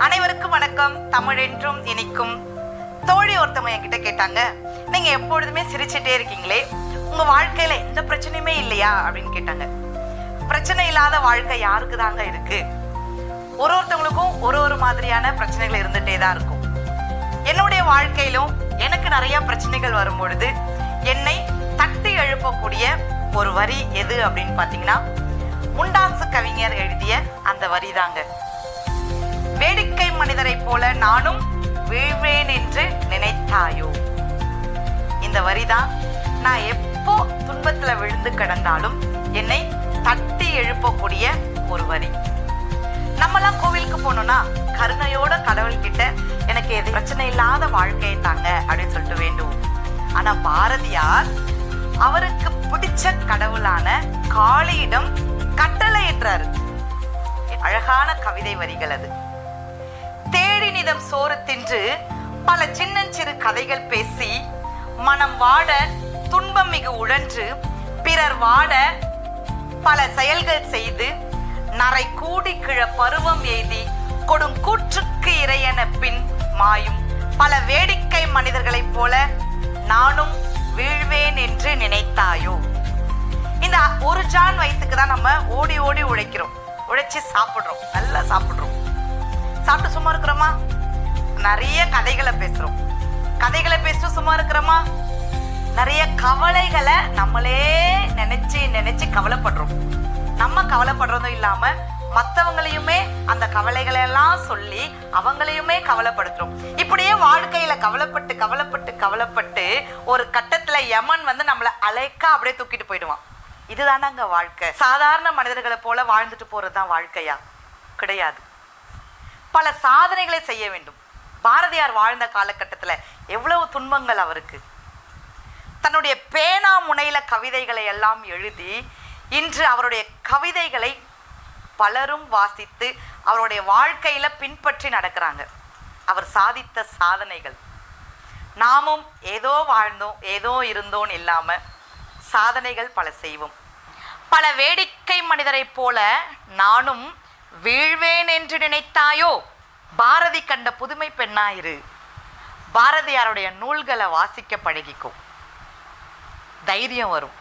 அனைவருக்கும் வணக்கம். தமிழ் என்றும் இனிக்கும். தோழி ஒருத்தவங்க என்கிட்ட கேட்டாங்க, நீங்க எப்பொழுதுமே சிரிச்சுட்டே இருக்கீங்களே, உங்க வாழ்க்கையில எந்த பிரச்சனையுமே இல்லையா அப்படின்னு கேட்டாங்க. பிரச்சனை இல்லாத வாழ்க்கை யாருக்கு தாங்க இருக்கு? ஒருத்தவங்களுக்கும் ஒரு மாதிரியான பிரச்சனைகள் இருந்துட்டே தான் இருக்கும். என்னுடைய வாழ்க்கையிலும் எனக்கு நிறைய பிரச்சனைகள் வரும் பொழுது என்னை தட்டி எழுப்பக்கூடிய ஒரு வரி எது அப்படின்னு பாத்தீங்கன்னா, முண்டாசு கவிஞர் எழுதிய அந்த வரி தாங்க. வேடிக்கை மனிதரை போல நானும் வீழ்வேன் என்று நினைத்தாயோ. இந்த வரிதான் நான் எப்போ துன்பத்துல விழுந்து கிடந்தாலும் என்னை தட்டி எழுப்பக்கூடிய ஒரு வரி. நம்மலாம் கோவிலுக்கு போனோம்னா கருணையோட கடவுள்கிட்ட எனக்கு எது பிரச்சனை இல்லாத வாழ்க்கையை தாங்க அப்படின்னு சொல்லிட்டு வேண்டுவோம். ஆனா பாரதியார் அவருக்கு பிடிச்ச கடவுளான காளியிடம் கட்டளையிடுறாரு. அழகான கவிதை வரிகள் அது. தேடி நிதம் சோறு தின்று பல சின்னஞ்சிறு கதைகள் பேசி மனம் வாட துன்பம் மிகு உழன்று பிறர் வாட பல செயல்கள் செய்து நரை கூடி கிழ பருவம் எய்தி கொடும் கூற்றுக்கு இறையென பின் மாயும் பல வேடிக்கை மனிதர்களைப் போல நானும் வீழ்வேன் என்று நினைத்தாயோ. இந்த ஒரு ஜான் வயிற்றுக்கு தான் நம்ம ஓடி ஓடி உழைக்கிறோம், உழைச்சி சாப்பிடுறோம், நல்லா சாப்பிடுறோம். சாப்பிட்டு சும்மா இருக்கிறோமா? நிறைய கதைகளை பேசுறோம். கதைகளை பேசிட்டு சும்மா இருக்கிறோமா? நிறைய கவலைகளை நம்மளே நினைச்சு நினைச்சு கவலைப்படுறோம். நம்ம கவலைப்படுறதும் இல்லாம மற்றவங்களையுமே அந்த கவலைகளை எல்லாம் சொல்லி அவங்களையுமே கவலைப்படுத்துறோம். இப்படியே வாழ்க்கையில கவலைப்பட்டு கவலைப்பட்டு கவலைப்பட்டு ஒரு கட்டத்துல யமன் வந்து நம்மளை அலைக்கா அப்படியே தூக்கிட்டு போயிடுவான். இதுதானங்க வாழ்க்கை. சாதாரண மனிதர்களை போல வாழ்ந்துட்டு போறதுதான் வாழ்க்கையா? கிடையாது. பல சாதனைகளை செய்ய வேண்டும். பாரதியார் வாழ்ந்த காலகட்டத்துல எவ்வளவு துன்பங்கள் அவருக்கு. தன்னுடைய பேனா முனையில கவிதைகளை எல்லாம் எழுதி இன்று அவருடைய கவிதைகளை பலரும் வாசித்து அவருடைய வாழ்க்கையில பின்பற்றி நடக்கிறாங்க. அவர் சாதித்த சாதனைகள். நாமும் ஏதோ வாழ்ந்தோம் ஏதோ இருந்தோம் இல்லாம சாதனைகள் பல செய்வோம். பல வேடிக்கை மனிதரை போல நானும் வீழ்வேன் என்று நினைத்தாயோ. பாரதி கண்ட புதுமை பெண்ணாயிரு. பாரதியாருடைய நூல்களை வாசிக்க பழகிக்கும். தைரியம் வரும்.